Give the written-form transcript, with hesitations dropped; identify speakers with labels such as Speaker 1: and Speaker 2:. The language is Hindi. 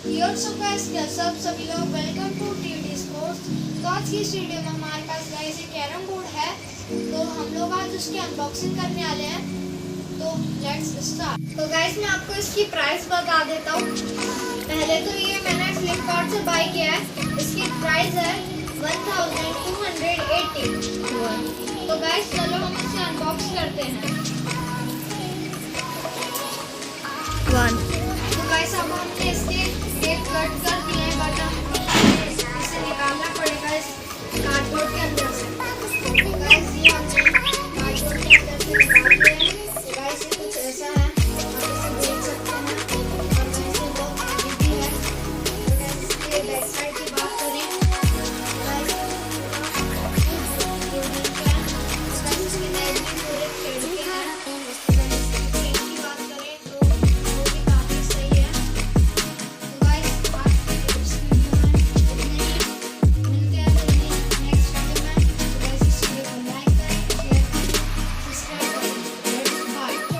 Speaker 1: सब सभी लोग वेलकम टू टीवी स्पोर्ट्स। तो आज की इस वीडियो में हमारे पास गाइस एक कैरम बोर्ड है, तो हम लोग आज उसकी अनबॉक्सिंग करने वाले हैं। तो लेट्स स्टार्ट। तो गाइस मैं आपको इसकी प्राइस बता देता हूँ। पहले तो ये मैंने फ्लिपकार्ट से बाय किया है। इसकी प्राइस है 1280। तो गाइस चलो हम इसे अनबॉक्स करते हैं। तो गाइस अब हमने इसके एक कट कर दिए हैं, बट हमें इसे निकालना पड़ेगा इस कार्डबोर्ड के अंदर से। तो गाइस ये हमने